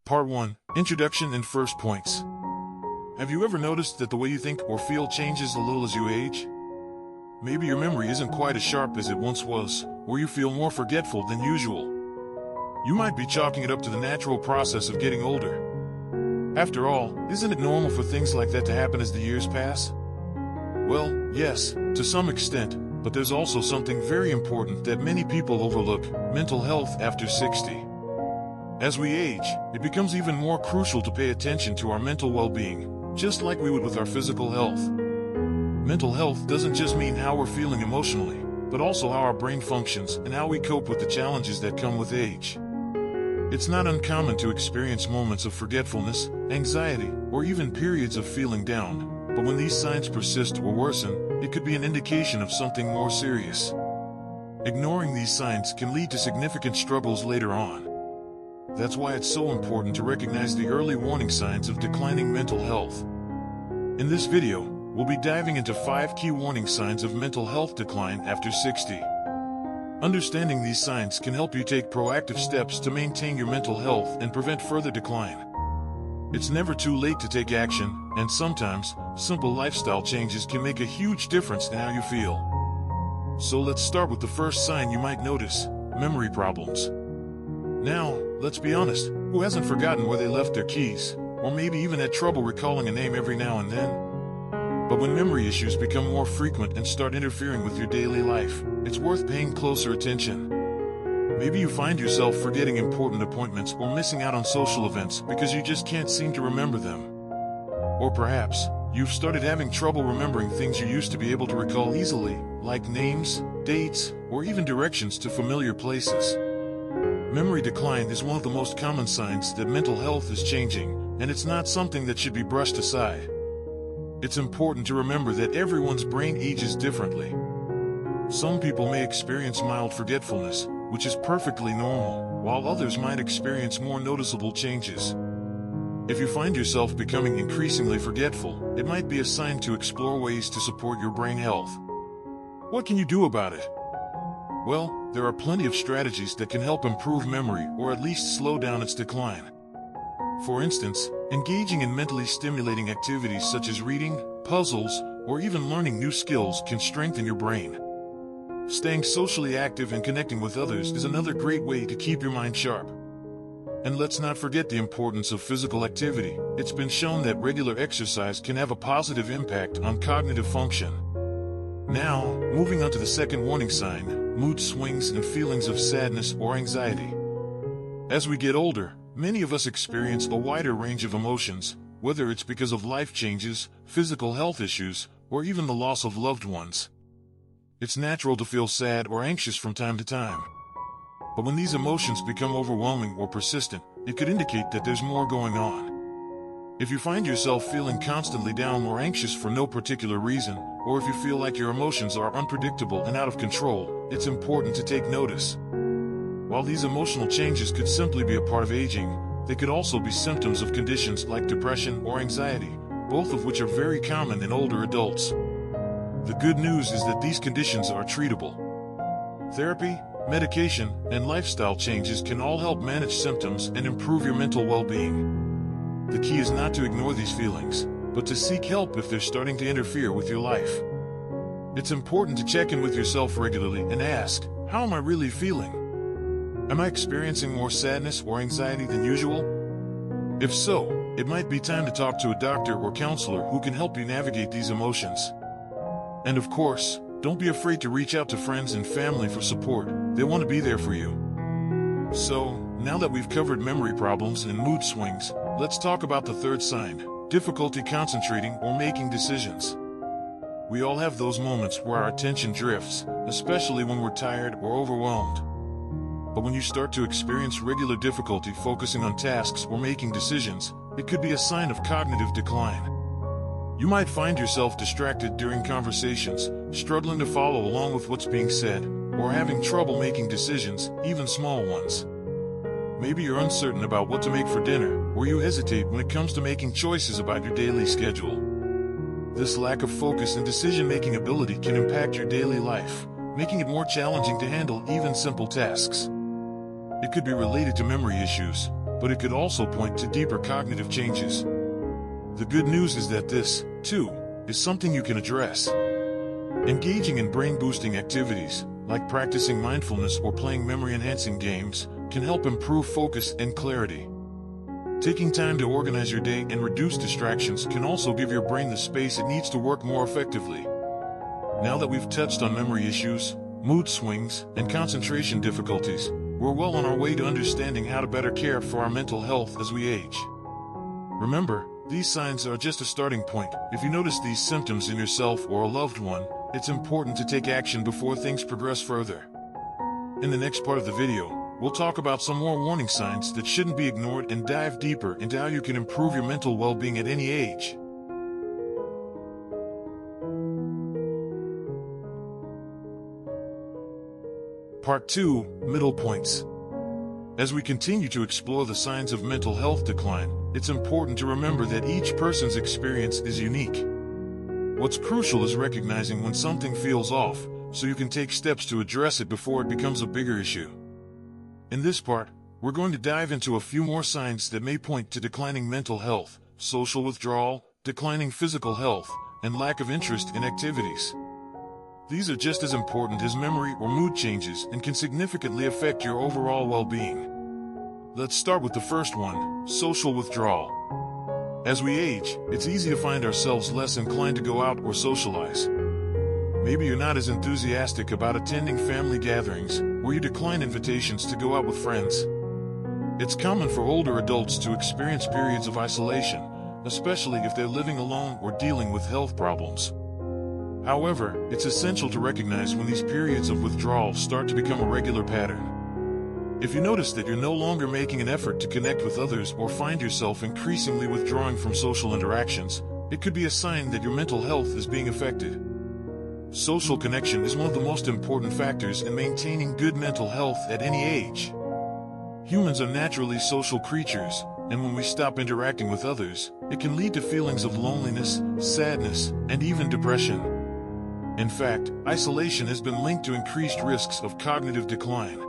Part 1. Introduction and First Points. Have you ever noticed that the way you think or feel changes a little as you age? Maybe your memory isn't quite as sharp as it once was, or you feel more forgetful than usual. You might be chalking it up to the natural process of getting older. After all, isn't it normal for things like that to happen as the years pass? Well, yes, to some extent, but there's also something very important that many people overlook: mental health after 60. As we age, it becomes even more crucial to pay attention to our mental well-being, just like we would with our physical health. Mental health doesn't just mean how we're feeling emotionally, but also how our brain functions and how we cope with the challenges that come with age. It's not uncommon to experience moments of forgetfulness, anxiety, or even periods of feeling down, but when these signs persist or worsen, it could be an indication of something more serious. Ignoring these signs can lead to significant struggles later on. That's why it's so important to recognize the early warning signs of declining mental health. In this video, we'll be diving into 5 key warning signs of mental health decline after 60. Understanding these signs can help you take proactive steps to maintain your mental health and prevent further decline. It's never too late to take action, and sometimes, simple lifestyle changes can make a huge difference in how you feel. So let's start with the first sign you might notice: memory problems. Now, let's be honest, who hasn't forgotten where they left their keys, or maybe even had trouble recalling a name every now and then? But when memory issues become more frequent and start interfering with your daily life, it's worth paying closer attention. Maybe you find yourself forgetting important appointments or missing out on social events because you just can't seem to remember them. Or perhaps, you've started having trouble remembering things you used to be able to recall easily, like names, dates, or even directions to familiar places. Memory decline is one of the most common signs that mental health is changing, and it's not something that should be brushed aside. It's important to remember that everyone's brain ages differently. Some people may experience mild forgetfulness, which is perfectly normal, while others might experience more noticeable changes. If you find yourself becoming increasingly forgetful, it might be a sign to explore ways to support your brain health. What can you do about it? Well, there are plenty of strategies that can help improve memory or at least slow down its decline. For instance, engaging in mentally stimulating activities such as reading, puzzles, or even learning new skills can strengthen your brain. Staying socially active and connecting with others is another great way to keep your mind sharp. And let's not forget the importance of physical activity. It's been shown that regular exercise can have a positive impact on cognitive function. Now, moving on to the second warning sign: mood swings and feelings of sadness or anxiety. As we get older, many of us experience a wider range of emotions, whether it's because of life changes, physical health issues, or even the loss of loved ones. It's natural to feel sad or anxious from time to time. But when these emotions become overwhelming or persistent, it could indicate that there's more going on. If you find yourself feeling constantly down or anxious for no particular reason, or if you feel like your emotions are unpredictable and out of control, it's important to take notice. While these emotional changes could simply be a part of aging, they could also be symptoms of conditions like depression or anxiety, both of which are very common in older adults. The good news is that these conditions are treatable. Therapy, medication, and lifestyle changes can all help manage symptoms and improve your mental well-being. The key is not to ignore these feelings, but to seek help if they're starting to interfere with your life. It's important to check in with yourself regularly and ask, how am I really feeling? Am I experiencing more sadness or anxiety than usual? If so, it might be time to talk to a doctor or counselor who can help you navigate these emotions. And of course, don't be afraid to reach out to friends and family for support. They want to be there for you. So, now that we've covered memory problems and mood swings, let's talk about the third sign: difficulty concentrating or making decisions. We all have those moments where our attention drifts, especially when we're tired or overwhelmed. But when you start to experience regular difficulty focusing on tasks or making decisions, it could be a sign of cognitive decline. You might find yourself distracted during conversations, struggling to follow along with what's being said, or having trouble making decisions, even small ones. Maybe you're uncertain about what to make for dinner, or you hesitate when it comes to making choices about your daily schedule. This lack of focus and decision-making ability can impact your daily life, making it more challenging to handle even simple tasks. It could be related to memory issues, but it could also point to deeper cognitive changes. The good news is that this, too, is something you can address. Engaging in brain-boosting activities, like practicing mindfulness or playing memory-enhancing games, can help improve focus and clarity. Taking time to organize your day and reduce distractions can also give your brain the space it needs to work more effectively. Now that we've touched on memory issues, mood swings, and concentration difficulties, we're well on our way to understanding how to better care for our mental health as we age. Remember, these signs are just a starting point. If you notice these symptoms in yourself or a loved one, it's important to take action before things progress further. In the next part of the video, we'll talk about some more warning signs that shouldn't be ignored and dive deeper into how you can improve your mental well-being at any age. Part 2, Middle Points. As we continue to explore the signs of mental health decline, it's important to remember that each person's experience is unique. What's crucial is recognizing when something feels off, so you can take steps to address it before it becomes a bigger issue. In this part, we're going to dive into a few more signs that may point to declining mental health, social withdrawal, declining physical health, and lack of interest in activities. These are just as important as memory or mood changes and can significantly affect your overall well-being. Let's start with the first one, social withdrawal. As we age, it's easy to find ourselves less inclined to go out or socialize. Maybe you're not as enthusiastic about attending family gatherings, or you decline invitations to go out with friends. It's common for older adults to experience periods of isolation, especially if they're living alone or dealing with health problems. However, it's essential to recognize when these periods of withdrawal start to become a regular pattern. If you notice that you're no longer making an effort to connect with others or find yourself increasingly withdrawing from social interactions, it could be a sign that your mental health is being affected. Social connection is one of the most important factors in maintaining good mental health at any age. Humans are naturally social creatures, and when we stop interacting with others, it can lead to feelings of loneliness, sadness, and even depression. In fact, isolation has been linked to increased risks of cognitive decline.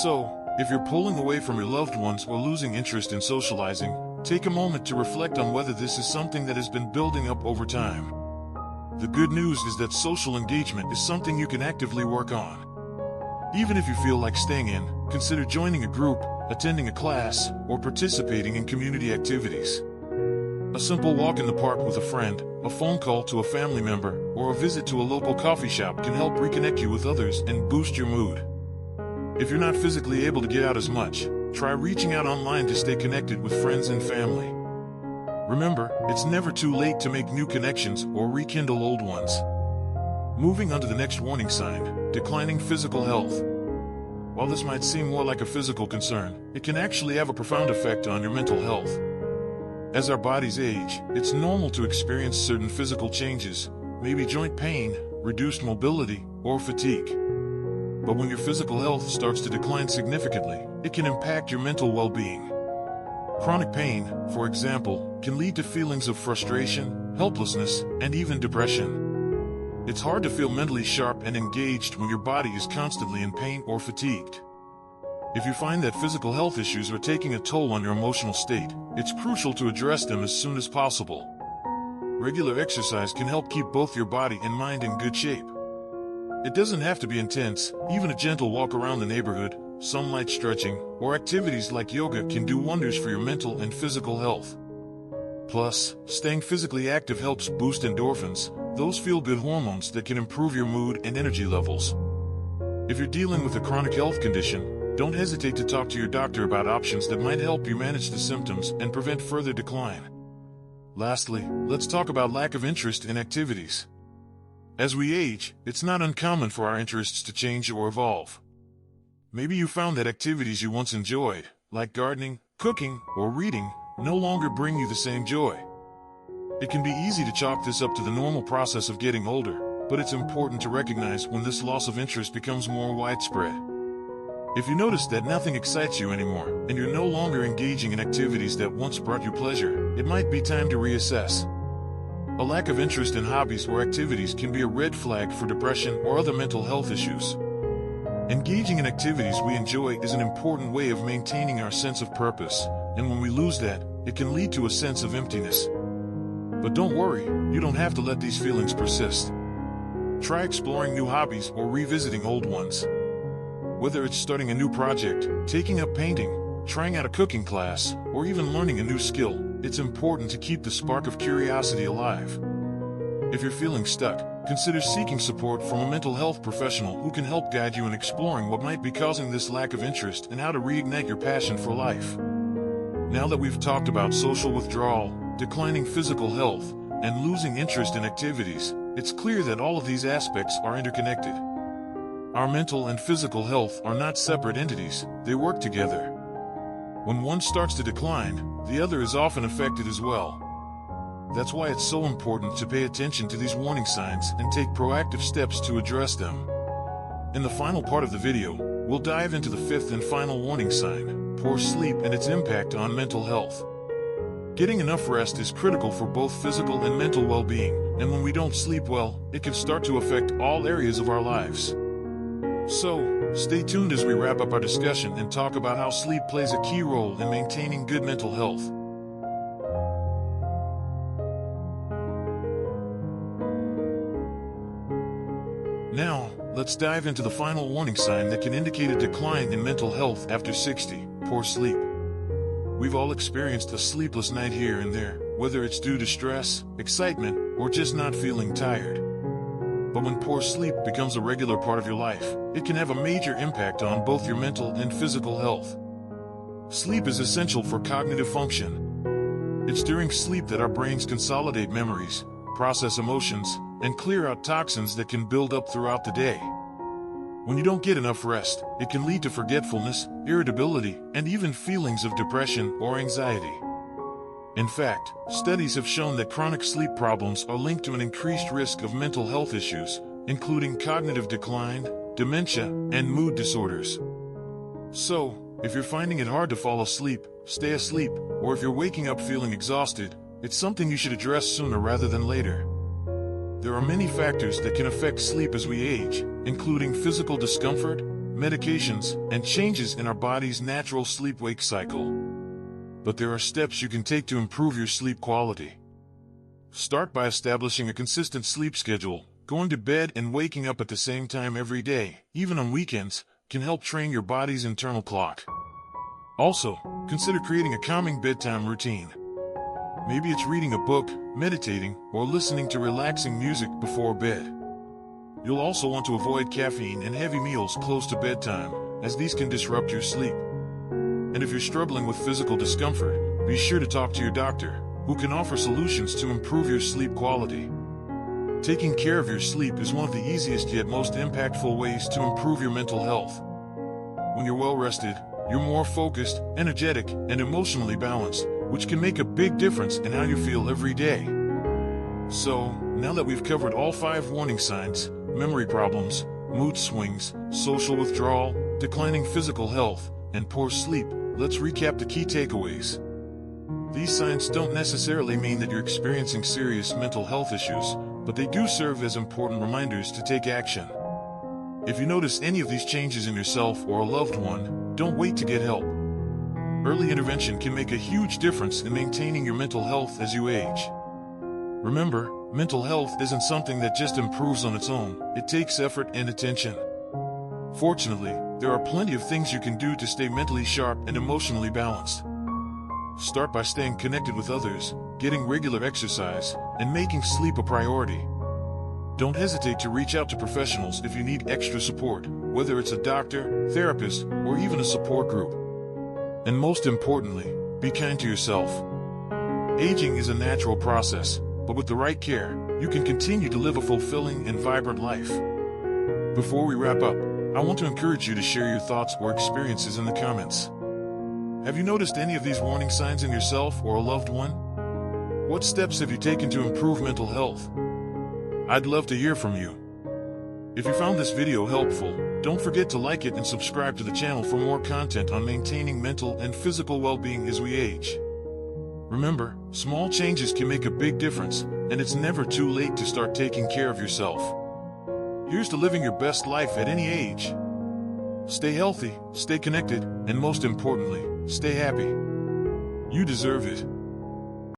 So, if you're pulling away from your loved ones or losing interest in socializing, take a moment to reflect on whether this is something that has been building up over time. The good news is that social engagement is something you can actively work on. Even if you feel like staying in, consider joining a group, attending a class, or participating in community activities. A simple walk in the park with a friend, a phone call to a family member, or a visit to a local coffee shop can help reconnect you with others and boost your mood. If you're not physically able to get out as much, try reaching out online to stay connected with friends and family. Remember, it's never too late to make new connections or rekindle old ones. Moving on to the next warning sign, declining physical health. While this might seem more like a physical concern, it can actually have a profound effect on your mental health. As our bodies age, it's normal to experience certain physical changes, maybe joint pain, reduced mobility, or fatigue. But when your physical health starts to decline significantly, it can impact your mental well-being. Chronic pain, for example, can lead to feelings of frustration, helplessness, and even depression. It's hard to feel mentally sharp and engaged when your body is constantly in pain or fatigued. If you find that physical health issues are taking a toll on your emotional state, it's crucial to address them as soon as possible. Regular exercise can help keep both your body and mind in good shape. It doesn't have to be intense. Even a gentle walk around the neighborhood, some light stretching, or activities like yoga can do wonders for your mental and physical health. Plus, staying physically active helps boost endorphins, those feel-good hormones that can improve your mood and energy levels. If you're dealing with a chronic health condition, don't hesitate to talk to your doctor about options that might help you manage the symptoms and prevent further decline. Lastly, let's talk about lack of interest in activities. As we age, it's not uncommon for our interests to change or evolve. Maybe you found that activities you once enjoyed, like gardening, cooking, or reading, no longer bring you the same joy. It can be easy to chalk this up to the normal process of getting older, but it's important to recognize when this loss of interest becomes more widespread. If you notice that nothing excites you anymore, and you're no longer engaging in activities that once brought you pleasure, it might be time to reassess. A lack of interest in hobbies or activities can be a red flag for depression or other mental health issues. Engaging in activities we enjoy is an important way of maintaining our sense of purpose, and when we lose that, it can lead to a sense of emptiness. But don't worry, you don't have to let these feelings persist. Try exploring new hobbies or revisiting old ones. Whether it's starting a new project, taking up painting, trying out a cooking class, or even learning a new skill, it's important to keep the spark of curiosity alive. If you're feeling stuck, consider seeking support from a mental health professional who can help guide you in exploring what might be causing this lack of interest and how to reignite your passion for life. Now that we've talked about social withdrawal, declining physical health, and losing interest in activities, it's clear that all of these aspects are interconnected. Our mental and physical health are not separate entities, they work together. When one starts to decline, the other is often affected as well. That's why it's so important to pay attention to these warning signs and take proactive steps to address them. In the final part of the video, we'll dive into the fifth and final warning sign, poor sleep and its impact on mental health. Getting enough rest is critical for both physical and mental well-being, and when we don't sleep well, it can start to affect all areas of our lives. So, stay tuned as we wrap up our discussion and talk about how sleep plays a key role in maintaining good mental health. Now, let's dive into the final warning sign that can indicate a decline in mental health after 60, poor sleep. We've all experienced a sleepless night here and there, whether it's due to stress, excitement, or just not feeling tired. But when poor sleep becomes a regular part of your life, it can have a major impact on both your mental and physical health. Sleep is essential for cognitive function. It's during sleep that our brains consolidate memories, process emotions, and clear out toxins that can build up throughout the day. When you don't get enough rest, it can lead to forgetfulness, irritability, and even feelings of depression or anxiety. In fact, studies have shown that chronic sleep problems are linked to an increased risk of mental health issues, including cognitive decline, dementia, and mood disorders. So, if you're finding it hard to fall asleep, stay asleep, or if you're waking up feeling exhausted, it's something you should address sooner rather than later. There are many factors that can affect sleep as we age, including physical discomfort, medications, and changes in our body's natural sleep-wake cycle. But there are steps you can take to improve your sleep quality. Start by establishing a consistent sleep schedule. Going to bed and waking up at the same time every day, even on weekends, can help train your body's internal clock. Also, consider creating a calming bedtime routine. Maybe it's reading a book, meditating, or listening to relaxing music before bed. You'll also want to avoid caffeine and heavy meals close to bedtime, as these can disrupt your sleep. And if you're struggling with physical discomfort, be sure to talk to your doctor, who can offer solutions to improve your sleep quality. Taking care of your sleep is one of the easiest yet most impactful ways to improve your mental health. When you're well rested, you're more focused, energetic, and emotionally balanced, which can make a big difference in how you feel every day. So, now that we've covered all 5 warning signs, memory problems, mood swings, social withdrawal, declining physical health, and poor sleep, let's recap the key takeaways. These signs don't necessarily mean that you're experiencing serious mental health issues, but they do serve as important reminders to take action. If you notice any of these changes in yourself or a loved one, don't wait to get help. Early intervention can make a huge difference in maintaining your mental health as you age. Remember, mental health isn't something that just improves on its own, it takes effort and attention. Fortunately, there are plenty of things you can do to stay mentally sharp and emotionally balanced. Start by staying connected with others, getting regular exercise, and making sleep a priority. Don't hesitate to reach out to professionals if you need extra support, whether it's a doctor, therapist, or even a support group. And most importantly, be kind to yourself. Aging is a natural process, but with the right care, you can continue to live a fulfilling and vibrant life. Before we wrap up, I want to encourage you to share your thoughts or experiences in the comments. Have you noticed any of these warning signs in yourself or a loved one? What steps have you taken to improve mental health? I'd love to hear from you. If you found this video helpful, don't forget to like it and subscribe to the channel for more content on maintaining mental and physical well-being as we age. Remember, small changes can make a big difference, and it's never too late to start taking care of yourself. Here's to living your best life at any age. Stay healthy, stay connected, and most importantly, stay happy. You deserve it.